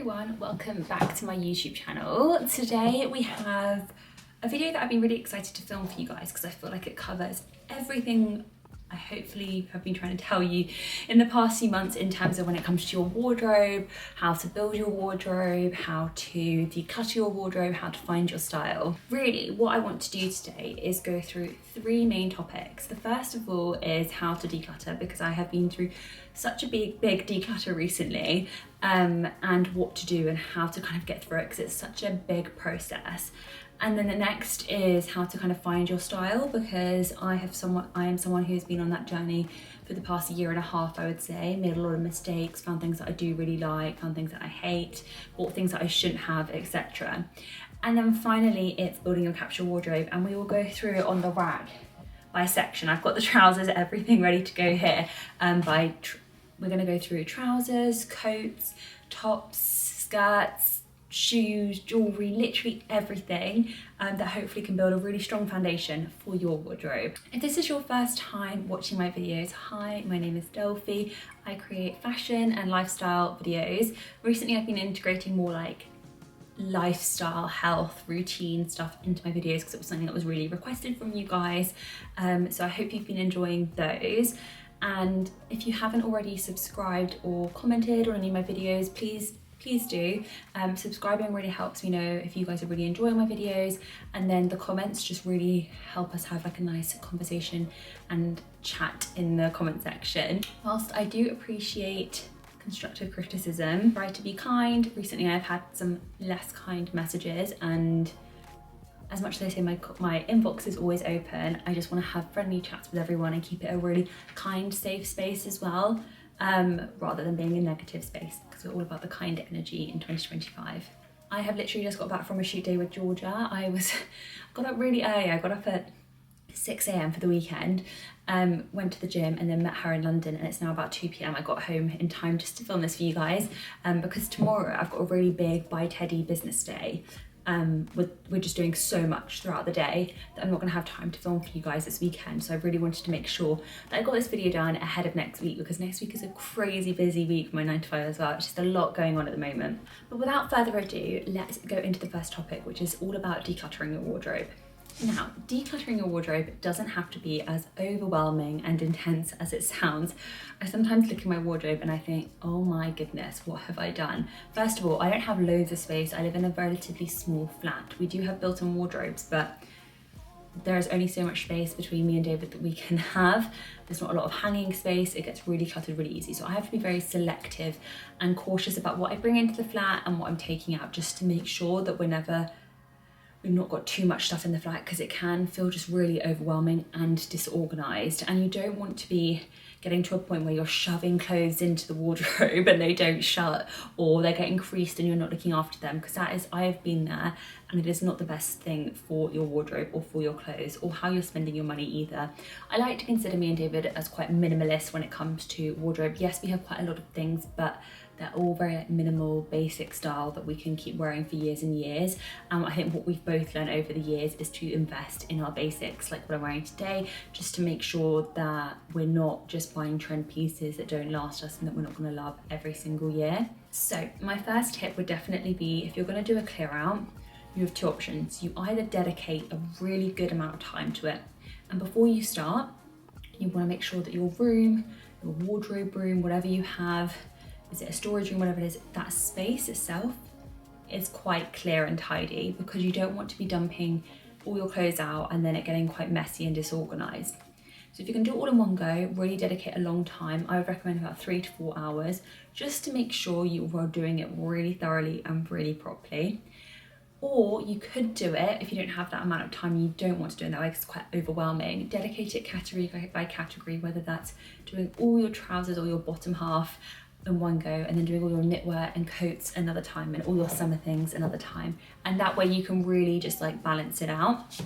everyone, welcome back to my YouTube channel. Today we have a video that I've been really excited to film for you guys because I feel like it covers everything I hopefully have been trying to tell you in the past few months in terms of when it comes to your wardrobe, how to build your wardrobe, how to declutter your wardrobe, how to find your style. Really, what I want to do today is go through three main topics. The first of all is how to declutter, because I have been through such a big declutter recently, and what to do and how to kind of get through it because it's such a big process. And then the next is how to kind of find your style, because I am someone who's been on that journey for the past year and a half, I would say, made a lot of mistakes, found things that I do really like, found things that I hate, bought things that I shouldn't have, etc. And then finally, it's building your capsule wardrobe, and we will go through it on the rack by section. I've got the trousers, everything ready to go here. We're gonna go through trousers, coats, tops, skirts, shoes, jewelry, literally everything that hopefully can build a really strong foundation for your wardrobe. If this is your first time watching my videos, hi, my name is Delphi. I create fashion and lifestyle videos. Recently I've been integrating more like lifestyle, health, routine stuff into my videos because it was something that was really requested from you guys. So I hope you've been enjoying those. And if you haven't already subscribed or commented on any of my videos, please do. Subscribing really helps me know if you guys are really enjoying my videos, and then the comments just really help us have like a nice conversation and chat in the comment section. Whilst I do appreciate constructive criticism, try to be kind. Recently I've had some less kind messages, and as much as I say my inbox is always open, I just want to have friendly chats with everyone and keep it a really kind, safe space as well, rather than being a negative space, because we're all about the kind energy in 2025. I have literally just got back from a shoot day with Georgia. I got up really early. I got up at 6 a.m. for the weekend, went to the gym and then met her in London, and it's now about 2 p.m. I got home in time just to film this for you guys, because tomorrow I've got a really big Buy Teddy business day. We're just doing so much throughout the day that I'm not going to have time to film for you guys this weekend, so I really wanted to make sure that I got this video done ahead of next week, because next week is a crazy busy week for my 9 to 5 as well. It's just a lot going on at the moment. But without further ado, let's go into the first topic, which is all about decluttering your wardrobe. Now, decluttering your wardrobe doesn't have to be as overwhelming and intense as it sounds. I sometimes look at my wardrobe and I think, oh my goodness, what have I done? First of all, I don't have loads of space. I live in a relatively small flat. We do have built-in wardrobes, but there is only so much space between me and David that we can have. There's not a lot of hanging space. It gets really cluttered really easy. So I have to be very selective and cautious about what I bring into the flat and what I'm taking out, just to make sure that we've not got too much stuff in the flat, because it can feel just really overwhelming and disorganized, and you don't want to be getting to a point where you're shoving clothes into the wardrobe and they don't shut, or they're getting creased and you're not looking after them, because I have been there, and it is not the best thing for your wardrobe or for your clothes or how you're spending your money either. I like to consider me and David as quite minimalist when it comes to wardrobe. Yes, we have quite a lot of things, but they're all very minimal, basic style that we can keep wearing for years and years. I think what we've both learned over the years is to invest in our basics, like what I'm wearing today, just to make sure that we're not just buying trend pieces that don't last us and that we're not going to love every single year. So my first tip would definitely be, if you're going to do a clear out, you have two options. You either dedicate a really good amount of time to it, and before you start, you want to make sure that your room, your wardrobe room, whatever you have, is it a storage room, whatever it is, that space itself is quite clear and tidy, because you don't want to be dumping all your clothes out and then it getting quite messy and disorganized. So if you can do it all in one go, really dedicate a long time. I would recommend about 3 to 4 hours, just to make sure you are doing it really thoroughly and really properly. Or you could do it, if you don't have that amount of time, you don't want to do it that way because it's quite overwhelming, dedicate it category by category, whether that's doing all your trousers or your bottom half in one go, and then doing all your knitwear and coats another time, and all your summer things another time. And that way you can really just like balance it out.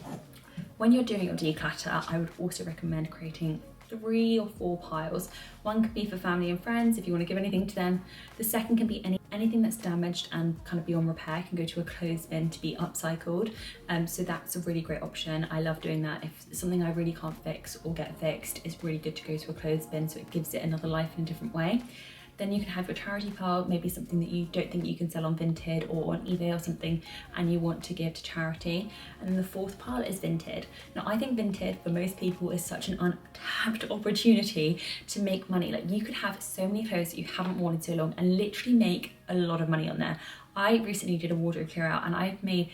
When you're doing your declutter, I would also recommend creating 3 or 4 piles. One could be for family and friends if you want to give anything to them. The second can be anything that's damaged and kind of beyond repair can go to a clothes bin to be upcycled. So that's a really great option. I love doing that. If it's something I really can't fix or get fixed, it's really good to go to a clothes bin, so it gives it another life in a different way. Then you can have your charity pile, maybe something that you don't think you can sell on Vinted or on eBay or something, and you want to give to charity. And then the fourth pile is Vinted. Now I think Vinted for most people is such an untapped opportunity to make money. Like, you could have so many clothes that you haven't worn in so long and literally make a lot of money on there. I recently did a wardrobe clear out and I've made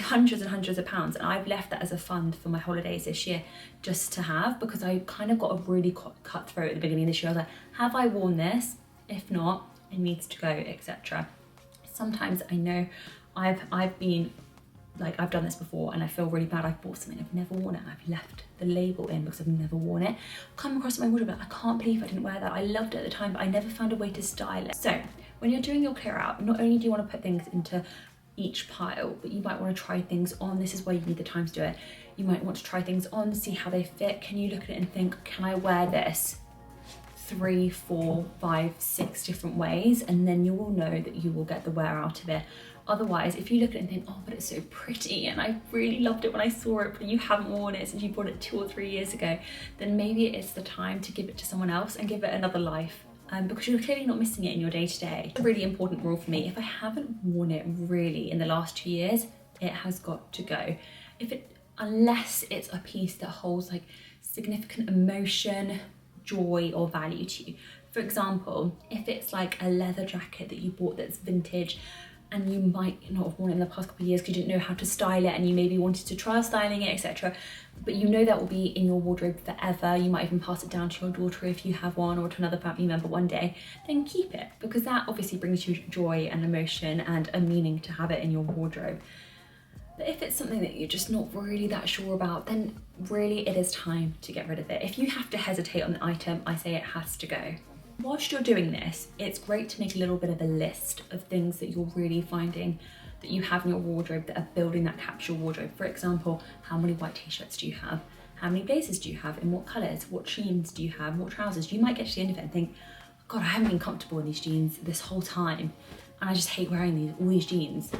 hundreds and hundreds of pounds, and I've left that as a fund for my holidays this year just to have, because I kind of got a really cutthroat at the beginning of this year. I was like, have I worn this? If not, it needs to go, etc. Sometimes I know I've been like, I've done this before and I feel really bad. I've bought something, I've never worn it, and I've left the label in because I've never worn it. Come across my wardrobe, like, I can't believe I didn't wear that. I loved it at the time, but I never found a way to style it. So when you're doing your clear out, not only do you want to put things into each pile, but you might want to try things on. This is where you need the time to do it. You might want to try things on, see how they fit. Can you look at it and think, can I wear this 3, 4, 5, 6 different ways? And then you will know that you will get the wear out of it. Otherwise, if you look at it and think, oh, but it's so pretty and I really loved it when I saw it, but you haven't worn it since you bought it 2 or 3 years ago, then maybe it's the time to give it to someone else and give it another life. Because you're clearly not missing it in your day-to-day. It's a really important rule for me. If I haven't worn it really in the last 2 years, it has got to go. Unless it's a piece that holds like significant emotion, joy, or value to you. For example, if it's like a leather jacket that you bought that's vintage, and you might not have worn it in the past couple of years because you didn't know how to style it and you maybe wanted to try styling it, etc. But you know that will be in your wardrobe forever. You might even pass it down to your daughter if you have one, or to another family member one day. Then keep it, because that obviously brings you joy and emotion and a meaning to have it in your wardrobe. But if it's something that you're just not really that sure about, then really it is time to get rid of it. If you have to hesitate on the item, I say it has to go. Whilst you're doing this, it's great to make a little bit of a list of things that you're really finding that you have in your wardrobe that are building that capsule wardrobe. For example, how many white t-shirts do you have? How many blazers do you have? In what colours? What jeans do you have? What trousers? You might get to the end of it and think, God, I haven't been comfortable in these jeans this whole time, and I just hate wearing all these jeans.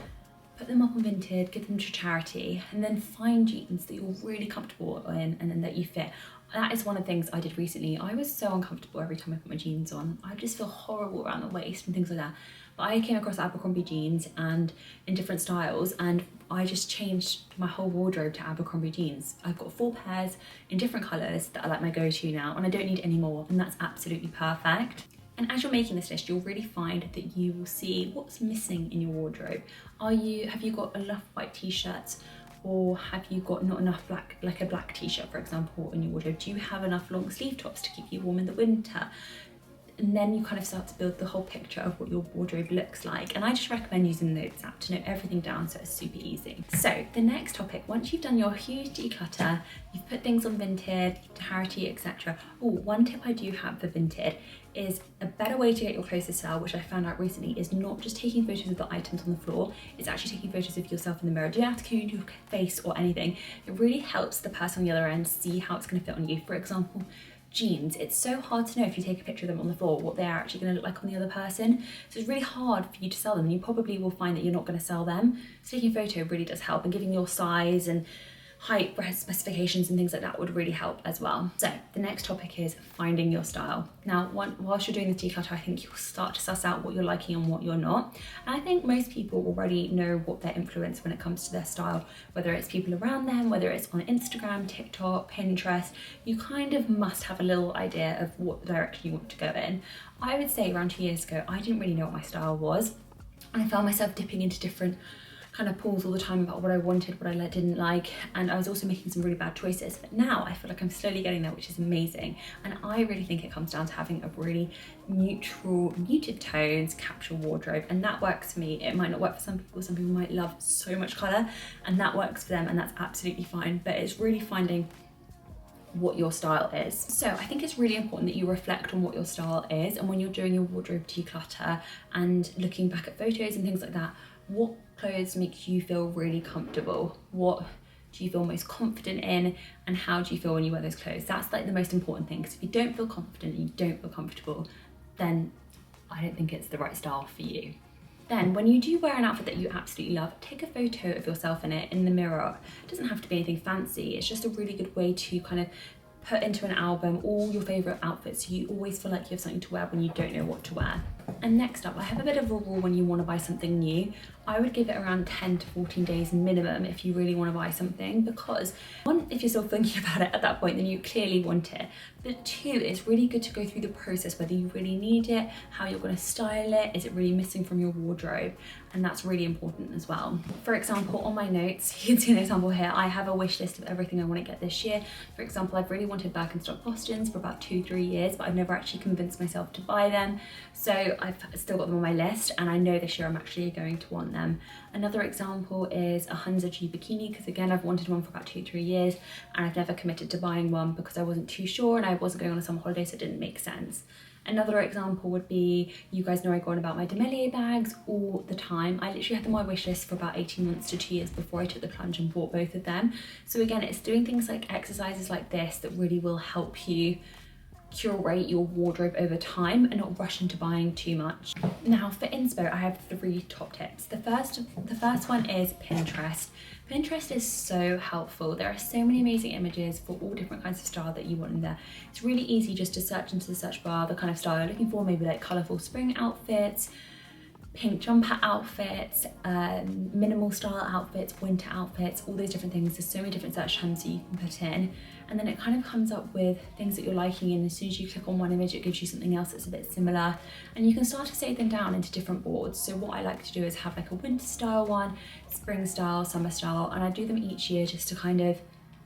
Put them up on Vinted, give them to charity, and then find jeans that you're really comfortable in and then that you fit. That is one of the things I did recently. I was so uncomfortable every time I put my jeans on. I just feel horrible around the waist and things like that. But I came across Abercrombie jeans and in different styles, and I just changed my whole wardrobe to Abercrombie jeans. I've got 4 pairs in different colours that are like my go-to now, and I don't need any more, and that's absolutely perfect. And as you're making this list, you'll really find that you will see what's missing in your wardrobe. Have you got enough white t-shirts? Or have you got not enough black, like a black t-shirt, for example, in your wardrobe? Do you have enough long sleeve tops to keep you warm in the winter? And then you kind of start to build the whole picture of what your wardrobe looks like. And I just recommend using the Notes app to note everything down, so it's super easy. So the next topic, once you've done your huge declutter, you've put things on Vinted, charity, etc. Oh, one tip I do have for Vinted is a better way to get your clothes to sell, which I found out recently, is not just taking photos of the items on the floor, it's actually taking photos of yourself in the mirror. You don't have to include your face or anything. It really helps the person on the other end see how it's going to fit on you. For example, jeans, it's so hard to know if you take a picture of them on the floor what they're actually going to look like on the other person, so it's really hard for you to sell them. You probably will find that you're not going to sell them, so taking a photo really does help, and giving your size and height specifications and things like that would really help as well. So the next topic is finding your style. Now, whilst you're doing the declutter, I think you'll start to suss out what you're liking and what you're not. And I think most people already know what their influence when it comes to their style, whether it's people around them, whether it's on Instagram, TikTok, Pinterest. You kind of must have a little idea of what direction you want to go in. I would say around 2 years ago, I didn't really know what my style was, and I found myself dipping into different kind of pools all the time about what I wanted, what I didn't like, and I was also making some really bad choices. But now I feel like I'm slowly getting there, which is amazing. And I really think it comes down to having a really neutral, muted tones capsule wardrobe, and that works for me. It might not work for some people. Some people might love so much colour, and that works for them, and that's absolutely fine. But it's really finding what your style is. So I think it's really important that you reflect on what your style is, and when you're doing your wardrobe declutter and looking back at photos and things like that, what clothes makes you feel really comfortable? What do you feel most confident in, and how do you feel when you wear those clothes? That's like the most important thing, because if you don't feel confident and you don't feel comfortable, then I don't think it's the right style for you. Then when you do wear an outfit that you absolutely love, take a photo of yourself in it in the mirror. It doesn't have to be anything fancy, it's just a really good way to kind of put into an album all your favourite outfits so you always feel like you have something to wear when you don't know what to wear. And next up, I have a bit of a rule when you want to buy something new. I would give it around 10 to 14 days minimum if you really want to buy something, because one, if you're still thinking about it at that point, then you clearly want it. But two, it's really good to go through the process, whether you really need it, how you're going to style it, is it really missing from your wardrobe? And that's really important as well. For example, on my notes, you can see an example here. I have a wish list of everything I want to get this year. For example, I've really wanted Birkenstock Bostons for about 2-3 years, but I've never actually convinced myself to buy them. So I've still got them on my list, and I know this year I'm actually going to want them. Another example is a Hunza G bikini, because again, I've wanted one for about 2-3 years, and I've never committed to buying one because I wasn't too sure and I wasn't going on a summer holiday, so it didn't make sense. Another example would be, you guys know I go on about my Demelier bags all the time. I literally had them on my wish list for about 18 months to 2 years before I took the plunge and bought both of them. So again, it's doing things like exercises like this that really will help you curate your wardrobe over time and not rush into buying too much. Now for inspo, I have 3 top tips. The first one is Pinterest. Pinterest is so helpful. There are so many amazing images for all different kinds of style that you want in there. It's really easy just to search into the search bar the kind of style you're looking for, maybe like colourful spring outfits, pink jumper outfits, minimal style outfits, winter outfits, all those different things. There's so many different search terms that you can put in, and then it kind of comes up with things that you're liking, and as soon as you click on one image it gives you something else that's a bit similar, and you can start to save them down into different boards. So what I like to do is have like a winter style one, spring style, summer style, and I do them each year just to kind of,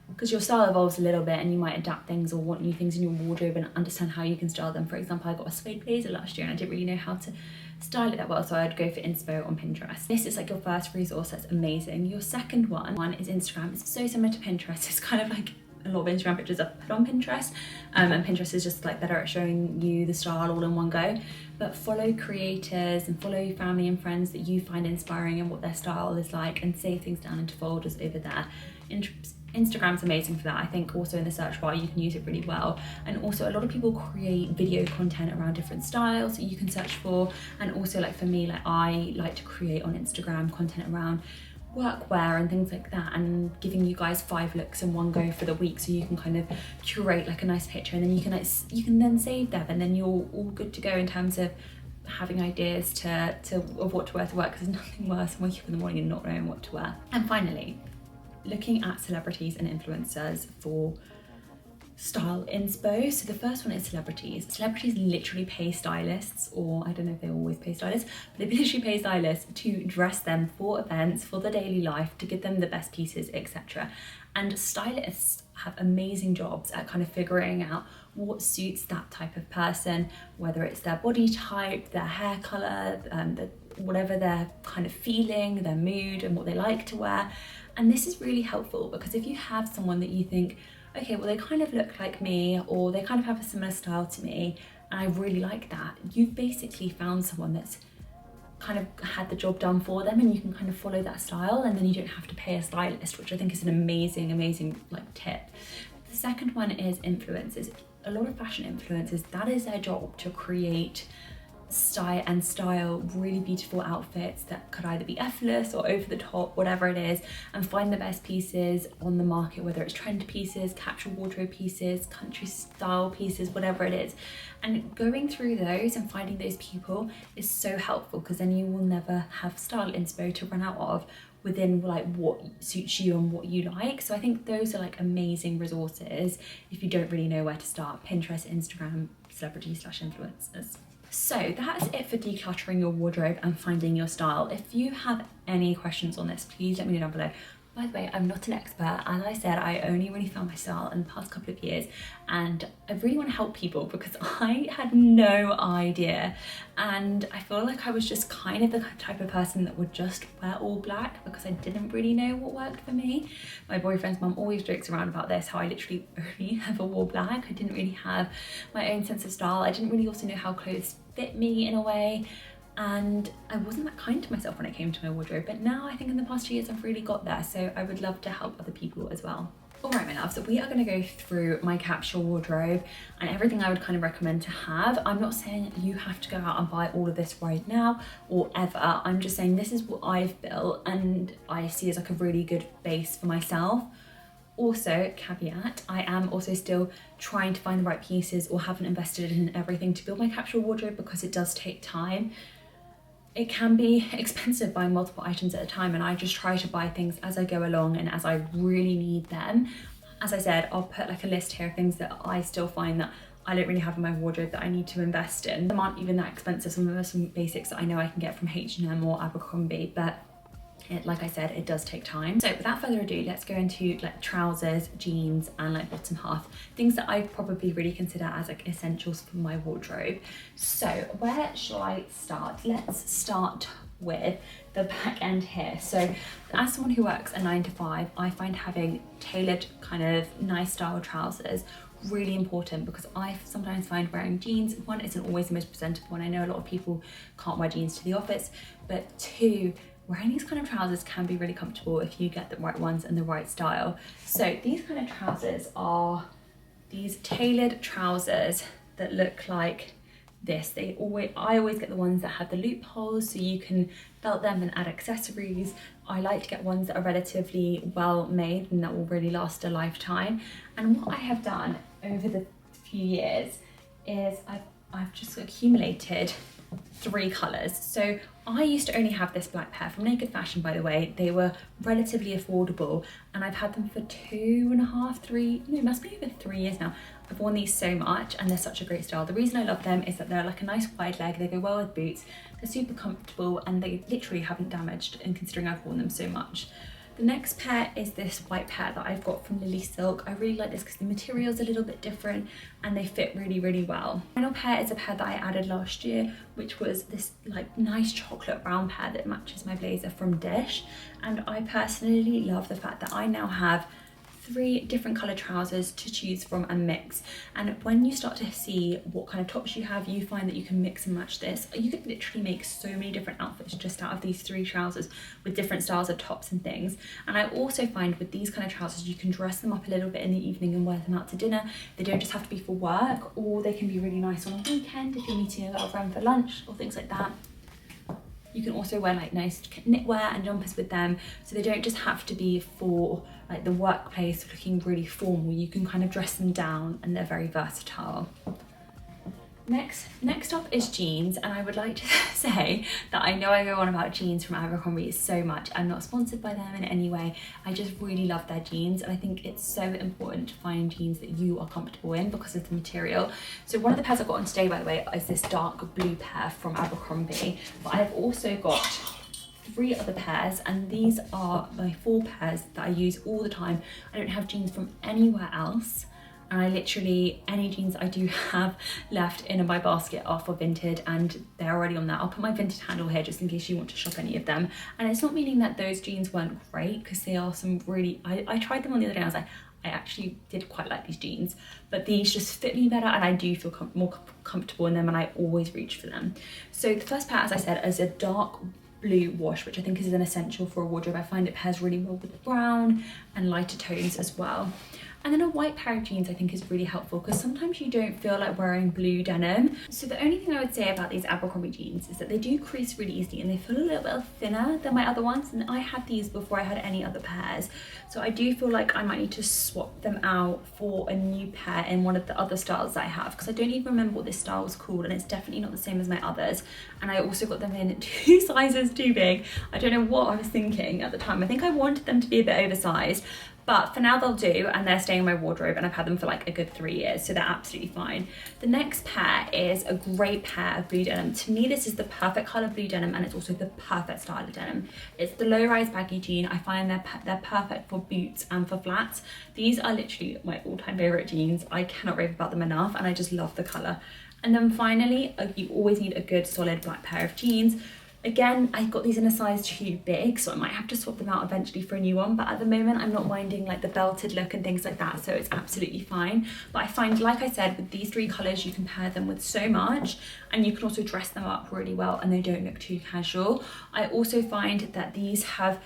because your style evolves a little bit and you might adapt things or want new things in your wardrobe and understand how you can style them. For example, I got a suede blazer last year and I didn't really know how to style it that well, so I'd go for inspo on Pinterest. This is like your first resource, that's amazing. Your second one is Instagram. It's so similar to Pinterest. It's kind of like a lot of Instagram pictures are put on Pinterest, and Pinterest is just like better at showing you the style all in one go. But follow creators and follow family and friends that you find inspiring and what their style is like, and save things down into folders over there. Instagram's amazing for that. I think also in the search bar you can use it really well, and also a lot of people create video content around different styles that you can search for. And also, like for me, like I like to create on Instagram content around workwear and things like that, and giving you guys 5 looks in one go for the week, so you can kind of curate like a nice picture, and then you can then save them, and then you're all good to go in terms of having ideas of what to wear to work, because there's nothing worse than waking up in the morning and not knowing what to wear. And finally, looking at celebrities and influencers for style inspo. So the first one is celebrities. Celebrities literally pay stylists, or I don't know if they always pay stylists, but they literally pay stylists to dress them for events, for their daily life, to give them the best pieces, etc. And stylists have amazing jobs at kind of figuring out what suits that type of person, whether it's their body type, their hair colour, whatever they're kind of feeling, their mood and what they like to wear. And this is really helpful, because if you have someone that you think, okay, well they kind of look like me, or they kind of have a similar style to me, and I really like that, you've basically found someone that's kind of had the job done for them, and you can kind of follow that style, and then you don't have to pay a stylist, which I think is an amazing like tip. The second one is influencers. A lot of fashion influencers, that is their job, to create style really beautiful outfits that could either be effortless or over the top, whatever it is, and find the best pieces on the market, whether it's trend pieces, capsule wardrobe pieces, country style pieces, whatever it is. And going through those and finding those people is so helpful, because then you will never have style inspo to run out of within like what suits you and what you like. So I think those are like amazing resources if you don't really know where to start: Pinterest, Instagram, celebrities/influencers. So that's it for decluttering your wardrobe and finding your style. If you have any questions on this, please let me know down below. By the way, I'm not an expert. As I said, I only really found my style in the past couple of years, and I really want to help people because I had no idea. And I feel like I was just kind of the type of person that would just wear all black because I didn't really know what worked for me. My boyfriend's mum always jokes around about this, how I literally only ever wore black. I didn't really have my own sense of style. I didn't really also know how clothes fit me in a way. And I wasn't that kind to myself when it came to my wardrobe, but now I think in the past 2 years I've really got there, so I would love to help other people as well. Alright my loves, so we are going to go through my capsule wardrobe and everything I would kind of recommend to have. I'm not saying you have to go out and buy all of this right now or ever. I'm just saying this is what I've built and I see as like a really good base for myself. Also, caveat, I am also still trying to find the right pieces or haven't invested in everything to build my capsule wardrobe because it does take time. It can be expensive buying multiple items at a time, and I just try to buy things as I go along and as I really need them. As I said, I'll put like a list here of things that I still find that I don't really have in my wardrobe that I need to invest in. Some aren't even that expensive, some of them are some basics that I know I can get from H&M or Abercrombie, but like I said, it does take time. So without further ado, let's go into like trousers, jeans, and like bottom half, things that I probably really consider as like essentials for my wardrobe. So where shall I start? Let's start with the back end here. So as someone who works a 9 to 5, I find having tailored kind of nice style trousers really important, because I sometimes find wearing jeans, one, isn't always the most presentable, and I know a lot of people can't wear jeans to the office, but two, wearing these kind of trousers can be really comfortable if you get the right ones and the right style. So these kind of trousers are these tailored trousers that look like this. I always get the ones that have the loopholes so you can belt them and add accessories. I like to get ones that are relatively well made and that will really last a lifetime. And what I have done over the few years is I've just accumulated 3 colours. So I used to only have this black pair from Naked Fashion, by the way. They were relatively affordable and I've had them for 2.5, 3, no, it must be over 3 years now. I've worn these so much and they're such a great style. The reason I love them is that they're like a nice wide leg, they go well with boots, they're super comfortable, and they literally haven't damaged, and considering I've worn them so much. The next pair is this white pair that I've got from Lily Silk. I really like this because the material's a little bit different and they fit really, really well. The final pair is a pair that I added last year, which was this like nice chocolate brown pair that matches my blazer from Dish. And I personally love the fact that I now have 3 different colour trousers to choose from and mix. And when you start to see what kind of tops you have, you find that you can mix and match this. You could literally make so many different outfits just out of these 3 trousers with different styles of tops and things. And I also find with these kind of trousers, you can dress them up a little bit in the evening and wear them out to dinner. They don't just have to be for work, or they can be really nice on a weekend if you're meeting a girlfriend for lunch or things like that. You can also wear like nice knitwear and jumpers with them, so they don't just have to be for like the workplace looking really formal. You can kind of dress them down and they're very versatile. Next up is jeans, and I would like to say that I know I go on about jeans from Abercrombie so much. I'm not sponsored by them in any way. I just really love their jeans, and I think it's so important to find jeans that you are comfortable in because of the material. So one of the pairs I've got on today, by the way, is this dark blue pair from Abercrombie, but I've also got 3 other pairs, and these are my 4 pairs that I use all the time. I don't have jeans from anywhere else. And I literally, any jeans I do have left in my basket are for Vinted, and they're already on that. I'll put my Vinted handle here just in case you want to shop any of them. And it's not meaning that those jeans weren't great, because they are some really, I tried them on the other day and I was like, I actually did quite like these jeans, but these just fit me better and I do feel more comfortable in them, and I always reach for them. So the first pair, as I said, is a dark blue wash, which I think is an essential for a wardrobe. I find it pairs really well with brown and lighter tones as well. And then a white pair of jeans I think is really helpful, because sometimes you don't feel like wearing blue denim. So the only thing I would say about these Abercrombie jeans is that they do crease really easily and they feel a little bit thinner than my other ones, and I had these before I had any other pairs. So I do feel like I might need to swap them out for a new pair in one of the other styles that I have, because I don't even remember what this style was called, and it's definitely not the same as my others. And I also got them in 2 sizes too big. I don't know what I was thinking at the time. I think I wanted them to be a bit oversized, but for now they'll do, and they're staying in my wardrobe, and I've had them for like a good 3 years, so they're absolutely fine. The next pair is a great pair of blue denim. To me, this is the perfect colour blue denim, and it's also the perfect style of denim. It's the low-rise baggy jean. I find they're perfect for boots and for flats. These are literally my all-time favourite jeans. I cannot rave about them enough, and I just love the colour. And then finally, you always need a good solid black pair of jeans. Again, I got these in a size too big, so I might have to swap them out eventually for a new one, but at the moment I'm not minding like the belted look and things like that, so it's absolutely fine. But I find, like I said, with these 3 colours you can pair them with so much, and you can also dress them up really well and they don't look too casual. I also find that these have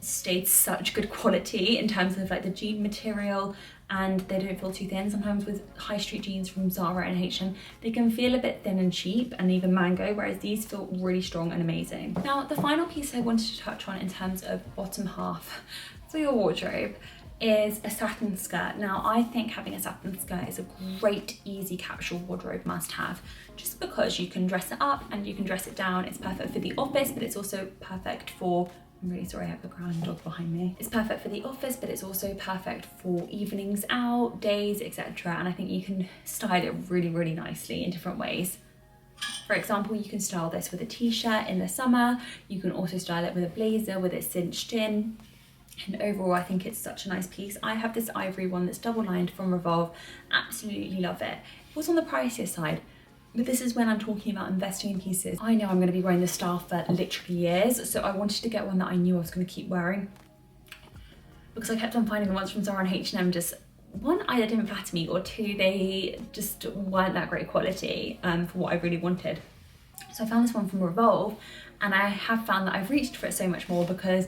stayed such good quality in terms of like the jean material, and they don't feel too thin. Sometimes with high street jeans from Zara and H&M, they can feel a bit thin and cheap, and even Mango, whereas these feel really strong and amazing. Now, the final piece I wanted to touch on in terms of bottom half for your wardrobe is a satin skirt. Now I think having a satin skirt is a great easy capsule wardrobe must have, just because you can dress it up and you can dress it down. It's perfect for the office, but it's also perfect for, I'm really sorry I have a growling dog behind me. It's perfect for the office, but it's also perfect for evenings out, days, etc. And I think you can style it really, really nicely in different ways. For example, you can style this with a t-shirt in the summer. You can also style it with a blazer with it cinched in. And overall, I think it's such a nice piece. I have this ivory one that's double lined from Revolve. Absolutely love it. It was on the pricier side, but this is when I'm talking about investing in pieces. I know I'm going to be wearing this style for literally years, so I wanted to get one that I knew I was going to keep wearing, because I kept on finding the ones from Zara and H&M just, one, either didn't flatter me, or two, they just weren't that great quality for what I really wanted. So I found this one from Revolve, and I have found that I've reached for it so much more because,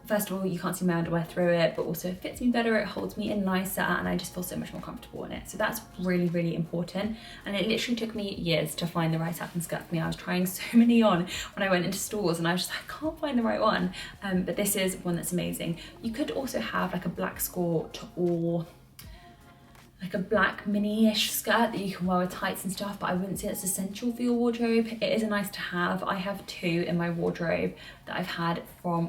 first of all, you can't see my underwear through it, but also it fits me better, it holds me in nicer, and I just feel so much more comfortable in it. So that's really, really important. And it literally took me years to find the right satin skirt for me. I was trying so many on when I went into stores, and I was just like, I can't find the right one. But this is one that's amazing. You could also have like a black skirt or like a black mini-ish skirt that you can wear with tights and stuff, but I wouldn't say it's essential for your wardrobe. It is a nice to have. I have two in my wardrobe that I've had I've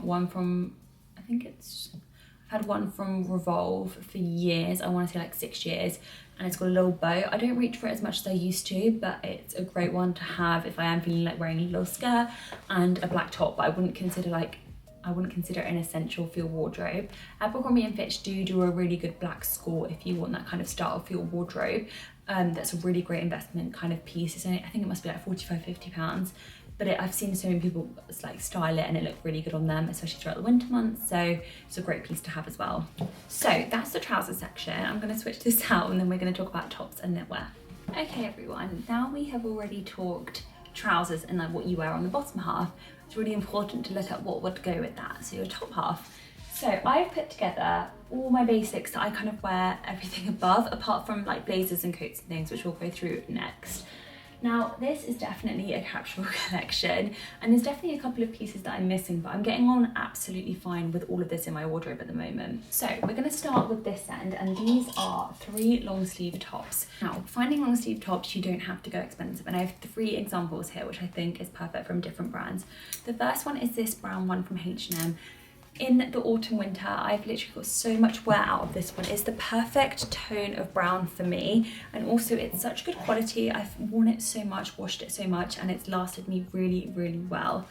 had one from Revolve for years. I want to say like 6 years, and it's got a little bow. I don't reach for it as much as I used to, but it's a great one to have if I am feeling like wearing a little skirt and a black top, but I wouldn't consider it an essential for your wardrobe. Abercrombie & Fitch do a really good black skirt if you want that kind of style for your wardrobe. That's a really great investment kind of piece. It's only, I think it must be like £45–50, but I've seen so many people like style it and it looked really good on them, especially throughout the winter months. So it's a great piece to have as well. So that's the trousers section. I'm going to switch this out and then we're going to talk about tops and knitwear. Okay everyone, now we have already talked trousers and like what you wear on the bottom half. It's really important to look at what would go with that, so your top half. So I've put together all my basics that I kind of wear everything above, apart from like blazers and coats and things, which we'll go through next. Now this is definitely a capsule collection, and there's definitely a couple of pieces that I'm missing, but I'm getting on absolutely fine with all of this in my wardrobe at the moment. So we're going to start with this end, and these are 3 long sleeve tops. Now finding long sleeve tops, you don't have to go expensive, and I have 3 examples here which I think is perfect from different brands. The first one is this brown one from H&M. In the autumn winter, I've literally got so much wear out of this one. It's the perfect tone of brown for me, and also it's such good quality. I've worn it so much, washed it so much, and it's lasted me really, really well.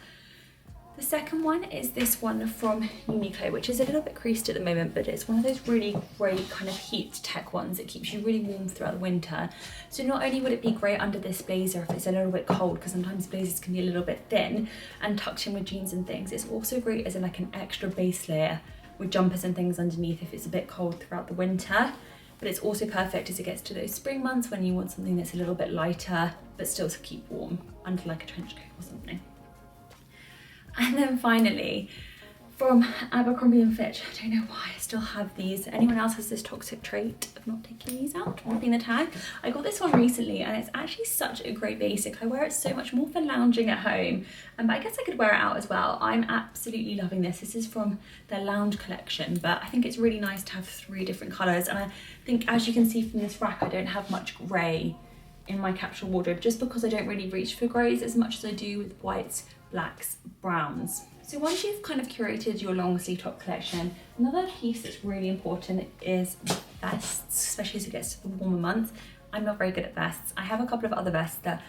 The second one is this one from Uniqlo, which is a little bit creased at the moment, but it's one of those really great kind of heat tech ones that keeps you really warm throughout the winter. So not only would it be great under this blazer if it's a little bit cold, because sometimes blazers can be a little bit thin and tucked in with jeans and things, it's also great as like an extra base layer with jumpers and things underneath if it's a bit cold throughout the winter. But it's also perfect as it gets to those spring months when you want something that's a little bit lighter but still to keep warm under like a trench coat or something. And then finally, from Abercrombie & Fitch, I don't know why I still have these. Anyone else has this toxic trait of not taking these out, ripping the tag? I got this one recently and it's actually such a great basic. I wear it so much more for lounging at home, but I guess I could wear it out as well. I'm absolutely loving this. This is from their lounge collection, but I think it's really nice to have 3 different colours. And I think, as you can see from this rack, I don't have much grey in my capsule wardrobe, just because I don't really reach for greys as much as I do with whites, blacks, browns. So once you've kind of curated your long sleeve top collection, another piece that's really important is vests, especially as it gets to the warmer months. I'm not very good at vests. I have a couple of other vests that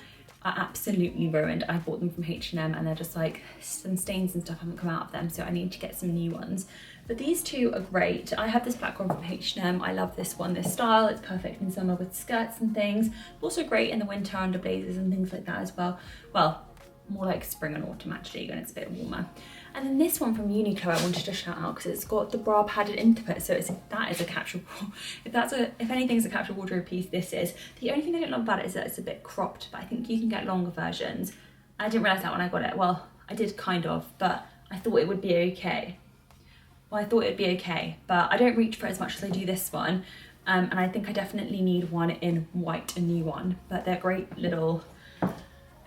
are absolutely ruined. I bought them from H&M and they're just like, some stains and stuff haven't come out of them, so I need to get some new ones. But these 2 are great. I have this black one from H&M. I love this one, this style. It's perfect in summer with skirts and things. Also great in the winter under blazers and things like that as well. Well, more like spring and autumn actually, when it's a bit warmer. And then this one from Uniqlo I wanted to shout out because it's got the bra padded into it, so that is a capsule. If anything's a capsule wardrobe piece, this is. The only thing I don't love about it is that it's a bit cropped, but I think you can get longer versions. I didn't realise that when I got it. Well, I did kind of, but I thought it would be okay. Well, I thought it'd be okay, but I don't reach for it as much as I do this one. And I think I definitely need one in white, a new one, but they're great little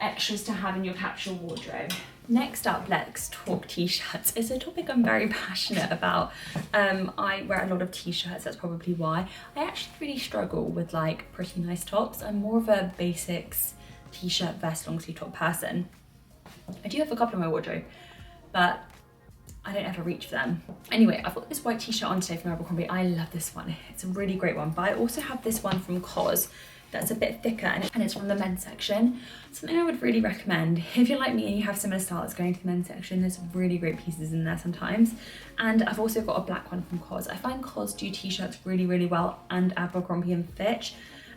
extras to have in your capsule wardrobe. Next up, let's talk t-shirts. It's a topic I'm very passionate about. I wear a lot of t-shirts, that's probably why. I actually really struggle with like pretty nice tops. I'm more of a basics t-shirt, vest, long sleeve top person. I do have a couple in my wardrobe, but I don't ever reach for them. Anyway, I've got this white t-shirt on today from Abercrombie. I love this one. It's a really great one, but I also have this one from COS that's a bit thicker and it's from the men's section. Something I would really recommend if you're like me and you have similar styles going to the men's section. There's really great pieces in there sometimes. And I've also got a black one from COS. I find COS do t-shirts really, really well, and Abercrombie and Fitch.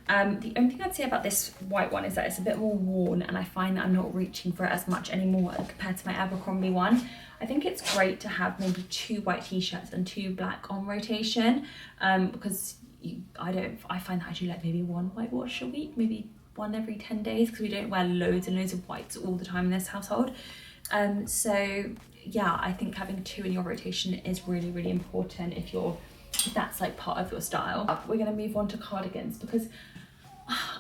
The only thing I'd say about this white one is that it's a bit more worn, and I find that I'm not reaching for it as much anymore compared to my Abercrombie one. I think it's great to have maybe 2 white t-shirts and 2 black on rotation, because I find that I do like maybe 1 white wash a week, maybe 1 every 10 days, because we don't wear loads and loads of whites all the time in this household. So yeah, I think having 2 in your rotation is really, really important if that's like part of your style. We're gonna move on to cardigans, because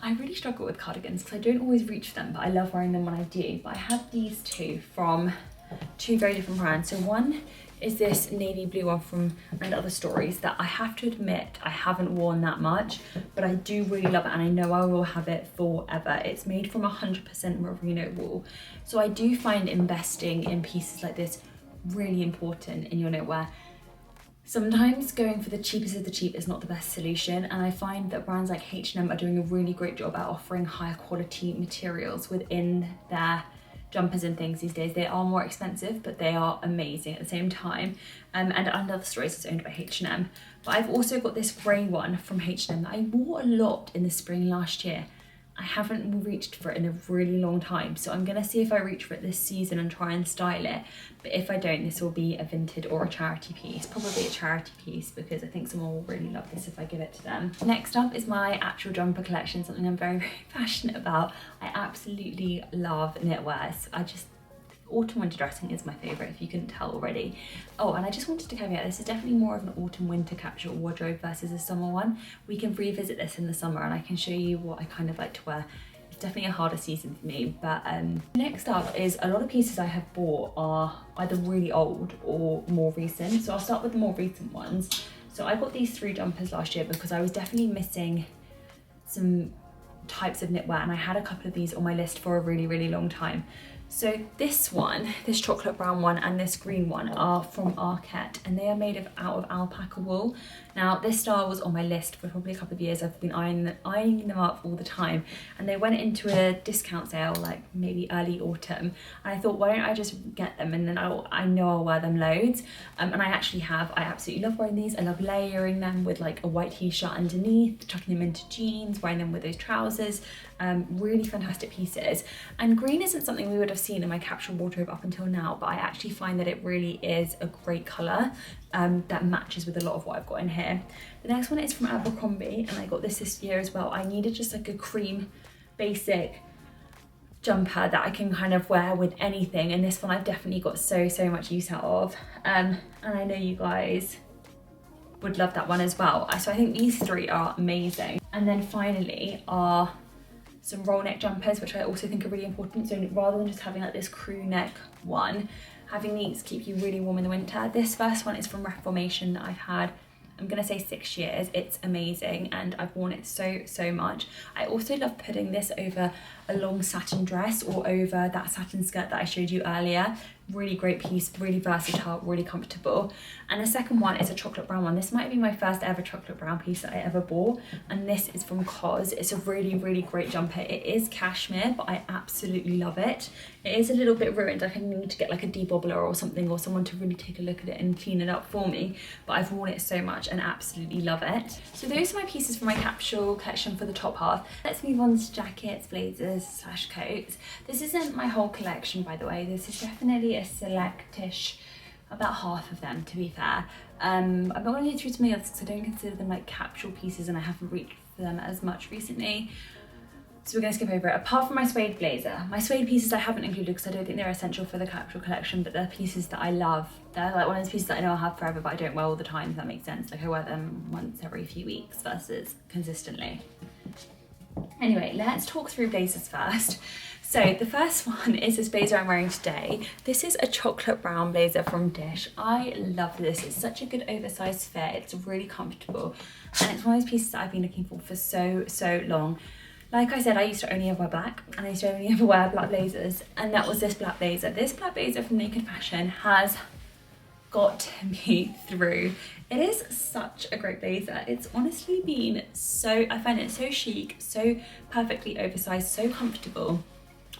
I really struggle with cardigans because I don't always reach for them, but I love wearing them when I do. But I have these 2 from 2 very different brands. So one is this navy blue one from And Other Stories that I have to admit I haven't worn that much, but I do really love it and I know I will have it forever. It's made from 100% merino wool. So I do find investing in pieces like this really important in your knitwear. Sometimes going for the cheapest of the cheap is not the best solution, and I find that brands like H&M are doing a really great job at offering higher quality materials within their jumpers and things these days. They are more expensive, but they are amazing at the same time. And Other Stories is owned by H&M. But I've also got this grey one from H&M that I wore a lot in the spring last year. I haven't reached for it in a really long time, so I'm gonna see if I reach for it this season and try and style it. But if I don't, this will be a vintage or a charity piece. Probably a charity piece, because I think someone will really love this if I give it to them. Next up is my actual jumper collection, something I'm very, very passionate about. I absolutely love knitwear. Autumn winter dressing is my favourite, if you couldn't tell already. Oh, and I just wanted to caveat, this is definitely more of an autumn winter capsule wardrobe versus a summer one. We can revisit this in the summer and I can show you what I kind of like to wear. It's definitely a harder season for me. But next up is a lot of pieces I have bought are either really old or more recent. So I'll start with the more recent ones. So I got these 3 jumpers last year because I was definitely missing some types of knitwear, and I had a couple of these on my list for a really, really long time. So this one, this chocolate brown one and this green one are from Arket, and they are made out of alpaca wool. Now this style was on my list for probably a couple of years. I've been eyeing them up all the time, and they went into a discount sale like maybe early autumn, and I thought, why don't I just get them, and then I know I'll wear them loads. And I actually have. I absolutely love wearing these. I love layering them with like a white t-shirt underneath, tucking them into jeans, wearing them with those trousers. Really fantastic pieces. And green isn't something we would have seen in my capsule wardrobe up until now, but I actually find that it really is a great colour that matches with a lot of what I've got in here. The next one is from Abercrombie, and I got this year as well. I needed just like a cream basic jumper that I can kind of wear with anything, and this one I've definitely got so much use out of, and I know you guys would love that one as well. So I think these 3 are amazing. And then finally are some roll neck jumpers, which I also think are really important. So rather than just having like this crew neck one, having these keep you really warm in the winter. This first one is from Reformation that I've had, I'm gonna say 6 years. It's amazing and I've worn it so much. I also love putting this over a long satin dress or over that satin skirt that I showed you earlier. Really great piece, really versatile, really comfortable. And the second one is a chocolate brown one. This might be my first ever chocolate brown piece that I ever bought, and this is from COS. It's a really great jumper. It is cashmere, but I absolutely love it. It is a little bit ruined. I need to get like a debobbler or something, or someone to really take a look at it and clean it up for me, but I've worn it so much and absolutely love it. So those are my pieces for my capsule collection for the top half. Let's move on to jackets, blazers / coats. This isn't my whole collection, by the way. This is definitely a selectish, about half of them, to be fair. I'm not going to go through some of the others because I don't consider them like capsule pieces and I haven't reached for them as much recently. So we're going to skip over it. Apart from my suede blazer, my suede pieces I haven't included because I don't think they're essential for the capsule collection, but they're pieces that I love. They're like one of those pieces that I know I'll have forever, but I don't wear all the time, if that makes sense. Like I wear them once every few weeks versus consistently. Anyway, let's talk through blazers first. So the first one is this blazer I'm wearing today. This is a chocolate brown blazer from Dish. I love this. It's such a good oversized fit. It's really comfortable. And it's one of those pieces that I've been looking for so long. Like I said, I used to only ever wear black, and I used to only ever wear black blazers, and that was this black blazer. This black blazer from Naked Fashion has got me through. It is such a great blazer. It's honestly been I find it so chic, so perfectly oversized, so comfortable.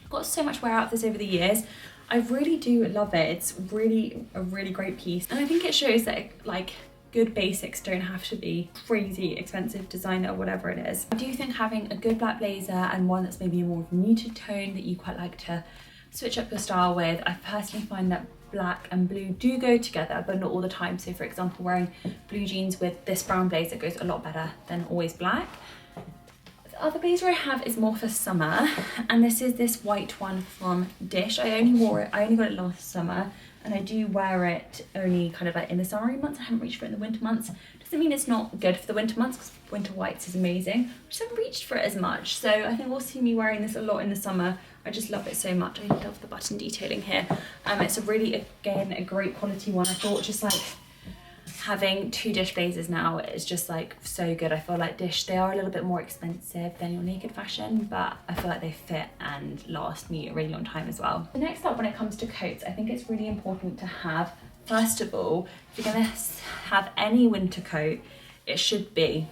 I've got so much wear out of this over the years. I really do love it. It's really a really great piece, and I think it shows that like good basics don't have to be crazy expensive designer or whatever it is. I do think having a good black blazer and one that's maybe more of a muted tone that you quite like to switch up your style with, I personally find that black and blue do go together, but not all the time. So for example, wearing blue jeans with this brown blazer goes a lot better than always black. The other blazer I have is more for summer, and this is this white one from Dish. I only got it last summer, and I do wear it only kind of like in the summery months. I haven't reached for it in the winter months. Doesn't mean it's not good for the winter months, because winter whites is amazing. I just haven't reached for it as much. So I think we'll see me wearing this a lot in the summer. I just love it so much. I love the button detailing here. It's a really, again, a great quality one. I thought just like having two Dish blazers now is just like so good. I feel like Dish, they are a little bit more expensive than your Naked Fashion, but I feel like they fit and last me a really long time as well. The next up, when it comes to coats, I think it's really important to have, first of all, if you're gonna have any winter coat, it should be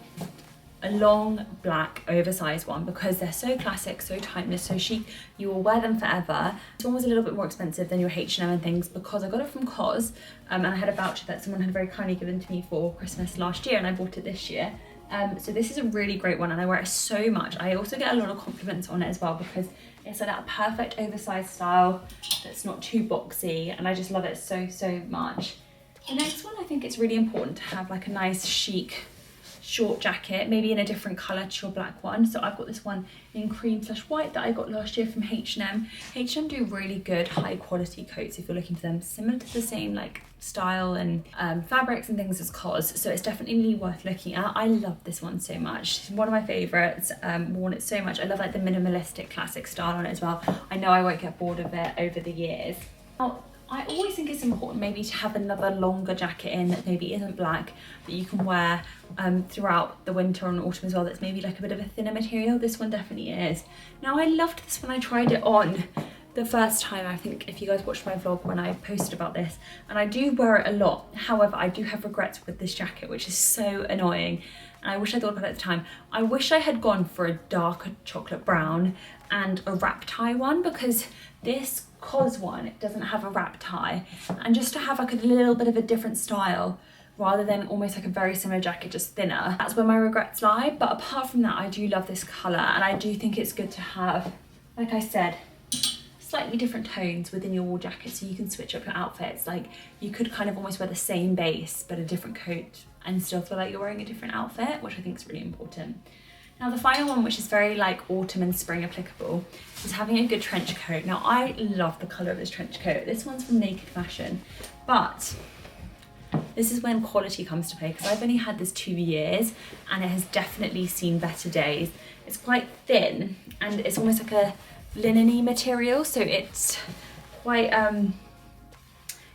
a long black oversized one, because they're so classic, so timeless, so chic. You will wear them forever. This one was a little bit more expensive than your H&M and things, because I got it from COS, and I had a voucher that someone had very kindly given to me for Christmas last year, and I bought it this year. So this is a really great one, and I wear it so much. I also get a lot of compliments on it as well, because it's like that perfect oversized style that's not too boxy, and I just love it so much. The next one, I think it's really important to have like a nice chic short jacket, maybe in a different colour to your black one. So I've got this one in cream/white that I got last year from H&M. H&M do really good high quality coats if you're looking for them, similar to the same like style and fabrics and things as COS, so it's definitely worth looking at. I love this one so much. It's one of my favourites. Worn it so much. I love like the minimalistic classic style on it as well. I know I won't get bored of it over the years. Now, I always think it's important maybe to have another longer jacket in that maybe isn't black, that you can wear throughout the winter and autumn as well, that's maybe like a bit of a thinner material. This one definitely is. Now, I loved this when I tried it on the first time. I think if you guys watched my vlog when I posted about this, and I do wear it a lot. However, I do have regrets with this jacket, which is so annoying, and I wish I thought about it at the time. I wish I had gone for a darker chocolate brown and a wrap tie one, because this COS one, it doesn't have a wrap tie, and just to have like a little bit of a different style rather than almost like a very similar jacket, just thinner, that's where my regrets lie. But apart from that, I do love this colour, and I do think it's good to have, like I said, slightly different tones within your wool jacket, so you can switch up your outfits. Like you could kind of almost wear the same base but a different coat and still feel like you're wearing a different outfit, which I think is really important. Now, the final one, which is very like autumn and spring applicable, is having a good trench coat. Now, I love the colour of this trench coat. This one's from Naked Fashion, but this is when quality comes to play, because I've only had this 2 years and it has definitely seen better days. It's quite thin and it's almost like a linen-y material, so it's quite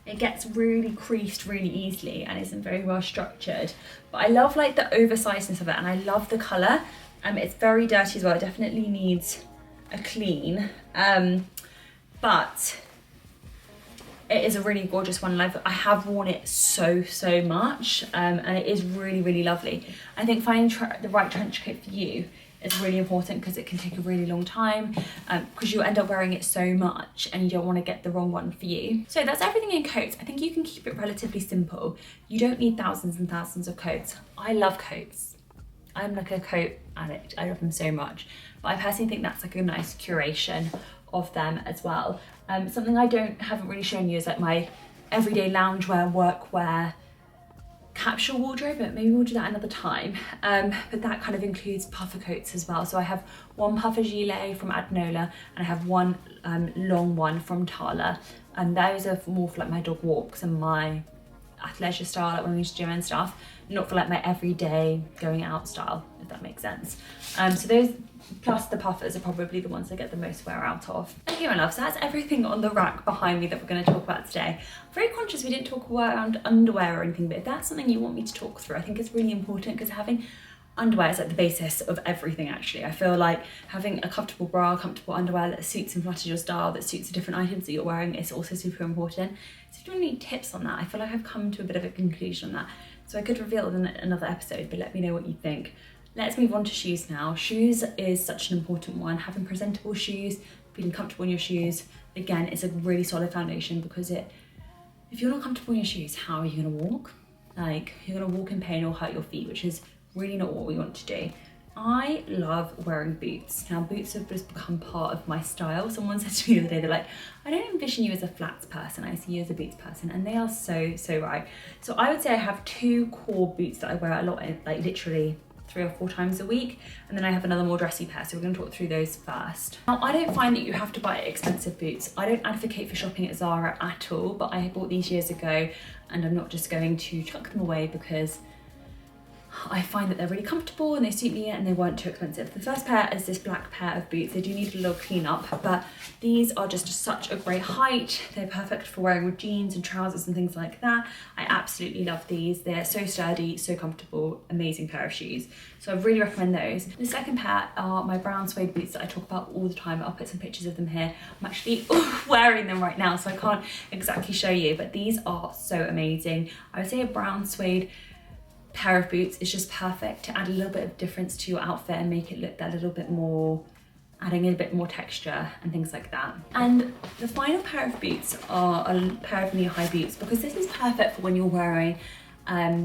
it gets really creased really easily and isn't very well structured. But I love like the oversizedness of it, and I love the colour. It's very dirty as well. It definitely needs a clean, but it is a really gorgeous one. I have worn it so much, and it is really lovely. I think finding the right trench coat for you is really important, because it can take a really long time, because you'll end up wearing it so much and you don't want to get the wrong one for you. So that's everything in coats. I think you can keep it relatively simple. You don't need thousands and thousands of coats. I love coats. I'm like a coat addict. I love them so much. But I personally think that's like a nice curation of them as well. Something I haven't really shown you is like my everyday loungewear, workwear, capsule wardrobe, but maybe we'll do that another time. But that kind of includes puffer coats as well. So I have one puffer gilet from Adnola, and I have one long one from Tala, and those are more for like my dog walks and my athleisure style, like when we use gym and stuff, not for like my everyday going out style, if that makes sense. So those plus the puffers are probably the ones I get the most wear out of. Okay my love, so that's everything on the rack behind me that we're going to talk about today. I'm very conscious we didn't talk around underwear or anything, but if that's something you want me to talk through, I think it's really important, because having underwear is like the basis of everything actually. I feel like having a comfortable bra, comfortable underwear that suits and flatters your style, that suits the different items that you're wearing, is also super important. So if you want any tips on that, I feel like I've come to a bit of a conclusion on that. So I could reveal in another episode, but let me know what you think. Let's move on to shoes now. Shoes is such an important one. Having presentable shoes, feeling comfortable in your shoes, again, it's a really solid foundation, because if you're not comfortable in your shoes, how are you gonna walk? Like, you're gonna walk in pain or hurt your feet, which is really not what we want to do. I love wearing boots. Now, boots have just become part of my style. Someone said to me the other day, they're like, I don't envision you as a flats person, I see you as a boots person, and they are so right. So I would say I have 2 core boots that I wear a lot, like literally 3 or 4 times a week, and then I have another more dressy pair, so we're going to talk through those first. Now, I don't find that you have to buy expensive boots. I don't advocate for shopping at Zara at all, but I bought these years ago, and I'm not just going to chuck them away, because I find that they're really comfortable and they suit me and they weren't too expensive. The first pair is this black pair of boots. They do need a little clean up, but these are just such a great height. They're perfect for wearing with jeans and trousers and things like that. I absolutely love these. They're so sturdy, so comfortable, amazing pair of shoes. So I really recommend those. The second pair are my brown suede boots that I talk about all the time. I'll put some pictures of them here. I'm actually wearing them right now, so I can't exactly show you, but these are so amazing. I would say a brown suede pair of boots is just perfect to add a little bit of difference to your outfit and make it look that little bit more, adding in a bit more texture and things like that. And the final pair of boots are a pair of knee-high boots, because this is perfect for when you're wearing a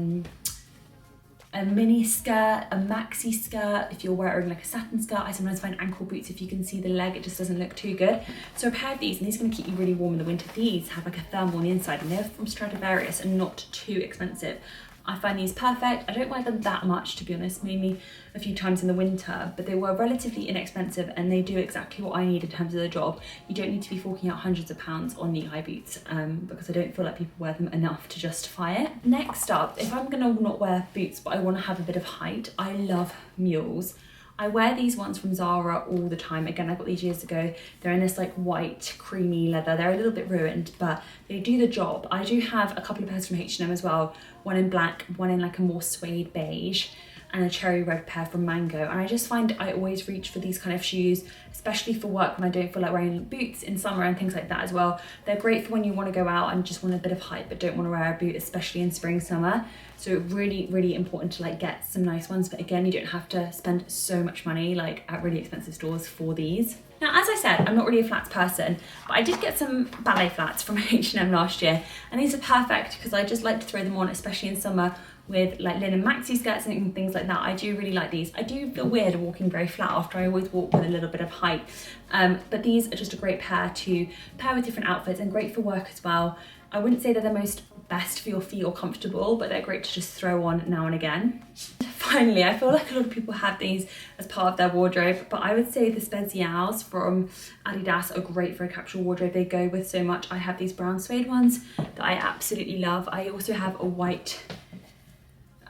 mini skirt, a maxi skirt. If you're wearing like a satin skirt, I sometimes find ankle boots, if you can see the leg, it just doesn't look too good. So a pair of these, and these are going to keep you really warm in the winter. These have like a thermal on the inside, and they're from Stradivarius and not too expensive. I find these perfect. I don't wear them that much, to be honest, mainly a few times in the winter, but they were relatively inexpensive and they do exactly what I need in terms of the job. You don't need to be forking out hundreds of pounds on knee-high boots, because I don't feel like people wear them enough to justify it. Next up, if I'm gonna not wear boots but I wanna have a bit of height, I love mules. I wear these ones from Zara all the time. Again, I got these years ago. They're in this like white, creamy leather. They're a little bit ruined, but they do the job. I do have a couple of pairs from H&M as well. One in black, one in like a more suede beige, and a cherry red pair from Mango. And I just find I always reach for these kind of shoes, especially for work when I don't feel like wearing boots in summer and things like that as well. They're great for when you want to go out and just want a bit of height but don't want to wear a boot, especially in spring, summer. So really important to like get some nice ones. But again, you don't have to spend so much money like at really expensive stores for these. Now, as I said, I'm not really a flats person, but I did get some ballet flats from H&M last year, and these are perfect because I just like to throw them on, especially in summer, with like linen maxi skirts and things like that. I do really like these. I do feel weird walking very flat after. I always walk with a little bit of height, but these are just a great pair to pair with different outfits and great for work as well. I wouldn't say they're the most best for your feet or comfortable, but they're great to just throw on now and again. Finally, I feel like a lot of people have these as part of their wardrobe, but I would say the Spezials from Adidas are great for a capsule wardrobe. They go with so much. I have these brown suede ones that I absolutely love. I also have a white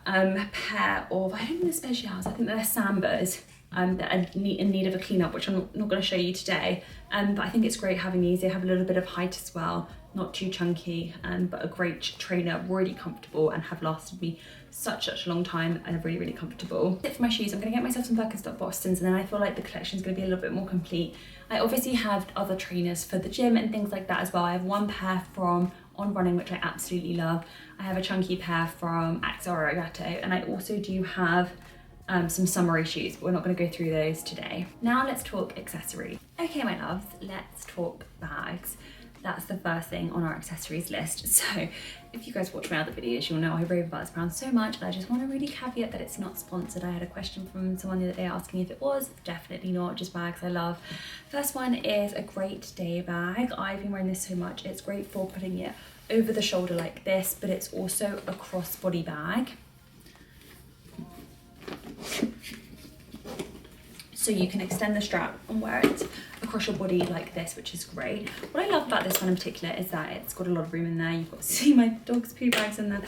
pair of, I don't think they're Spezials, I think they're Sambas that are in need of a clean up, which I'm not going to show you today. But I think it's great having these. They have a little bit of height as well, not too chunky, but a great trainer, really comfortable, and have lasted me such a long time and are really comfortable. For my shoes, I'm going to get myself some Birkenstock Bostons, and then I feel like the collection is going to be a little bit more complete. I obviously have other trainers for the gym and things like that as well. I have one pair from On Running, which I absolutely love. I have a chunky pair from Axara Agato, and I also do have some summery shoes, but we're not going to go through those today. Now let's talk accessories. Okay, my loves, let's talk bags. That's the first thing on our accessories list. So if you guys watch my other videos, you'll know I rave about this brand so much, and I just want to really caveat that it's not sponsored. I had a question from someone the other day asking if it was. Definitely not, just bags I love. First one is a Great Day bag. I've been wearing this so much. It's great for putting it over the shoulder like this, but it's also a crossbody bag. So you can extend the strap and wear it across your body like this, which is great. What I love about this one in particular is that it's got a lot of room in there. You've got to see my dog's poo bags in there.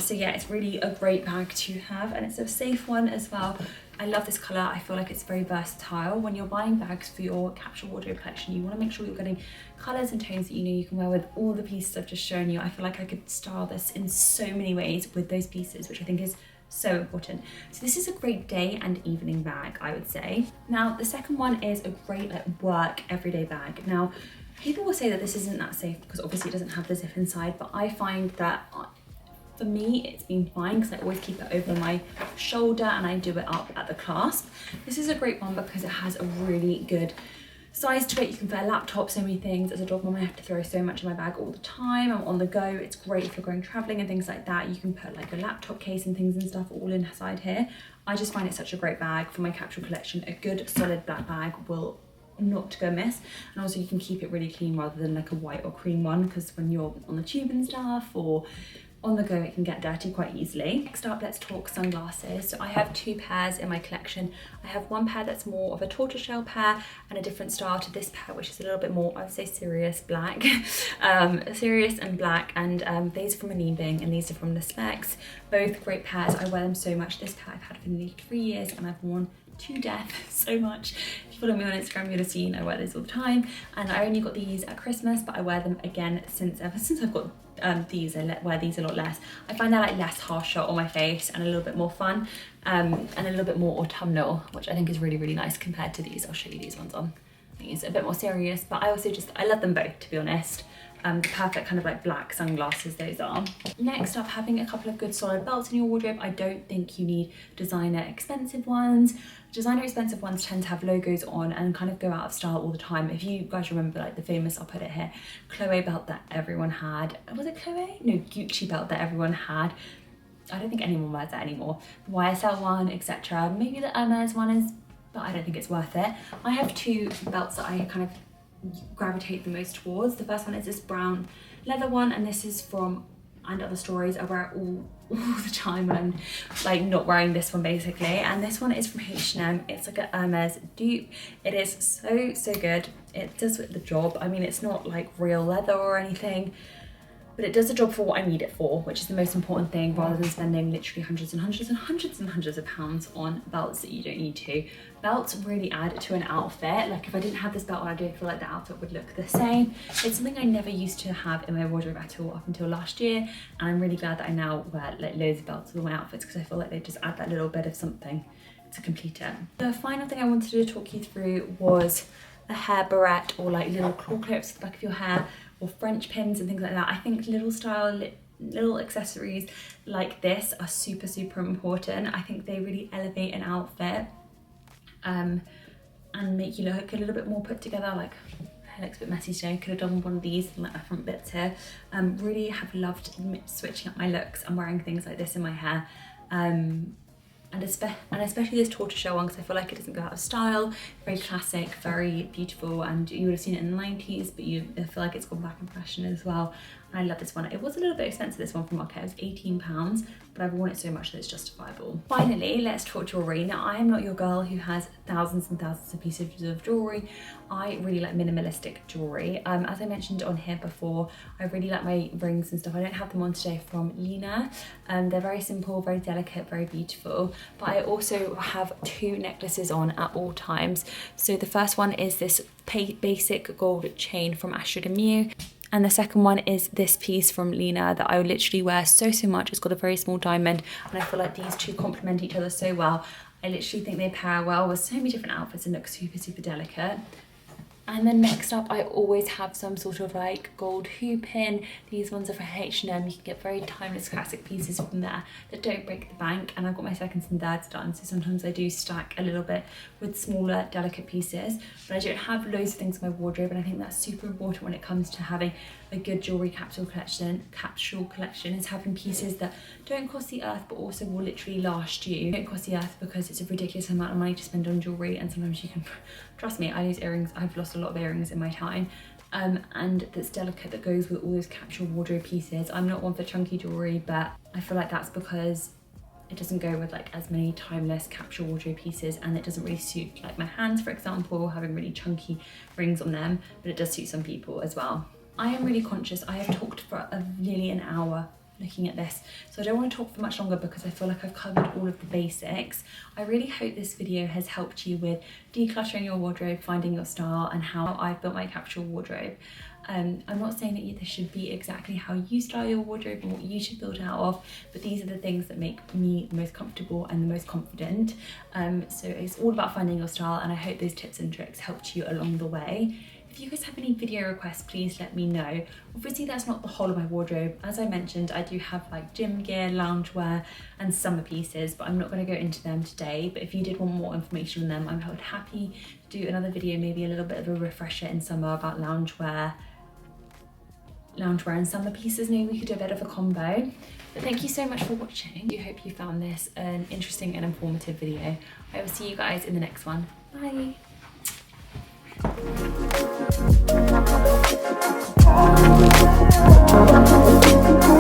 So yeah, it's really a great bag to have, and it's a safe one as well. I love this colour. I feel like it's very versatile. When you're buying bags for your capsule wardrobe collection, you want to make sure you're getting colours and tones that you know you can wear with all the pieces I've just shown you. I feel like I could style this in so many ways with those pieces, which I think is so important. So this is a great day and evening bag, I would say. Now, the second one is a great like work everyday bag. Now, people will say that this isn't that safe because obviously it doesn't have the zip inside, but I find that for me, it's been fine because I always keep it over my shoulder and I do it up at the clasp. This is a great one because it has a really good size to it. You can fit a laptop, so many things. As a dog mum, I have to throw so much in my bag all the time. I'm on the go. It's great if you're going traveling and things like that. You can put like a laptop case and things and stuff all inside here. I just find it such a great bag for my capsule collection. A good solid black bag will not go amiss, and also you can keep it really clean rather than like a white or cream one, because when you're on the tube and stuff or on the go, it can get dirty quite easily. Next up, let's talk sunglasses. So I have two pairs in my collection. I have one pair that's more of a tortoiseshell pair and a different style to this pair, which is a little bit more, I would say, serious black. Serious and black, and these are from Anibing and these are from the Specs. Both great pairs. I wear them so much. This pair I've had for nearly 3 years and I've worn to death so much. If you follow me on Instagram, you'll have seen I wear these all the time, and I only got these at Christmas, but I wear them again ever since I've got these. I wear these a lot less. I find they're like less harsher on my face and a little bit more fun, and a little bit more autumnal, which I think is really, really nice compared to these. I'll show you these ones on. These are a bit more serious, but I love them both, to be honest. The perfect kind of like black sunglasses those are. Next up, having a couple of good solid belts in your wardrobe. I don't think you need designer expensive ones. Designer expensive ones tend to have logos on and kind of go out of style all the time. If you guys remember like the famous, I'll put it here, Chloe belt that everyone had. Was it Chloe? No, Gucci belt that everyone had. I don't think anyone wears that anymore. The YSL one, etc. Maybe the Hermes one is, but I don't think it's worth it. I have two belts that I kind of gravitate the most towards. The first one is this brown leather one, and this is from And Other Stories. I wear it all the time when I'm like not wearing this one basically, and this one is from H&M. It's like a Hermes dupe. It is so good. It does the job. I mean, it's not like real leather or anything, but it does the job for what I need it for, which is the most important thing, rather than spending literally hundreds and hundreds and hundreds and hundreds of pounds on belts that you don't need to. Belts really add to an outfit. Like if I didn't have this belt on, I don't feel like the outfit would look the same. It's something I never used to have in my wardrobe at all up until last year, and I'm really glad that I now wear like loads of belts with all my outfits, because I feel like they just add that little bit of something to complete it. The final thing I wanted to talk you through was a hair barrette, or like little claw clips at the back of your hair, or French pins and things like that. I think little accessories like this are super important. I think they really elevate an outfit and make you look a little bit more put together. Like, hair looks a bit messy today. Could have done one of these and like my front bits here. Really have loved switching up my looks and wearing things like this in my hair. And especially this tortoiseshell one, because I feel like it doesn't go out of style. Very classic, very beautiful, and you would have seen it in the 90s, but I feel like it's gone back in fashion as well. And I love this one. It was a little bit expensive, this one from Market. It was £18, but I've worn it so much that it's justifiable. Finally, let's talk jewellery. Now, I am not your girl who has thousands and thousands of pieces of jewellery. I really like minimalistic jewellery. As I mentioned on here before, I really like my rings and stuff. I don't have them on today from Lena. They're very simple, very delicate, very beautiful. But I also have two necklaces on at all times. So the first one is this basic gold chain from Astrid & Mew. And the second one is this piece from Lena that I literally wear so much. It's got a very small diamond, and I feel like these two complement each other so well. I literally think they pair well with so many different outfits and look super delicate. And then next up, I always have some sort of like gold hoop pin. These ones are for H&M. You can get very timeless classic pieces from there that don't break the bank. And I've got my seconds and thirds done, so sometimes I do stack a little bit with smaller, delicate pieces. But I don't have loads of things in my wardrobe, and I think that's super important when it comes to having a good jewellery capsule collection, is having pieces that don't cost the earth but also will literally last you. Don't cost the earth because it's a ridiculous amount of money to spend on jewellery, and sometimes you can, trust me, I lose earrings. I've lost a lot of earrings in my time, and that's delicate, that goes with all those capsule wardrobe pieces. I'm not one for chunky jewellery, but I feel like that's because it doesn't go with like as many timeless capsule wardrobe pieces, and it doesn't really suit like my hands, for example, having really chunky rings on them, but it does suit some people as well. I am really conscious. I have talked for nearly an hour looking at this, so I don't want to talk for much longer because I feel like I've covered all of the basics. I really hope this video has helped you with decluttering your wardrobe, finding your style, and how I've built my capsule wardrobe. I'm not saying that this should be exactly how you style your wardrobe and what you should build out of, but these are the things that make me the most comfortable and the most confident. So it's all about finding your style, and I hope those tips and tricks helped you along the way. If you guys have any video requests, please let me know. Obviously that's not the whole of my wardrobe. As I mentioned, I do have like gym gear, loungewear and summer pieces, but I'm not going to go into them today. But if you did want more information on them, I'm happy to do another video, maybe a little bit of a refresher in summer about loungewear and summer pieces. Maybe we could do a bit of a combo. But thank you so much for watching. I hope you found this an interesting and informative video. I will see you guys in the next one. Bye. Thank you.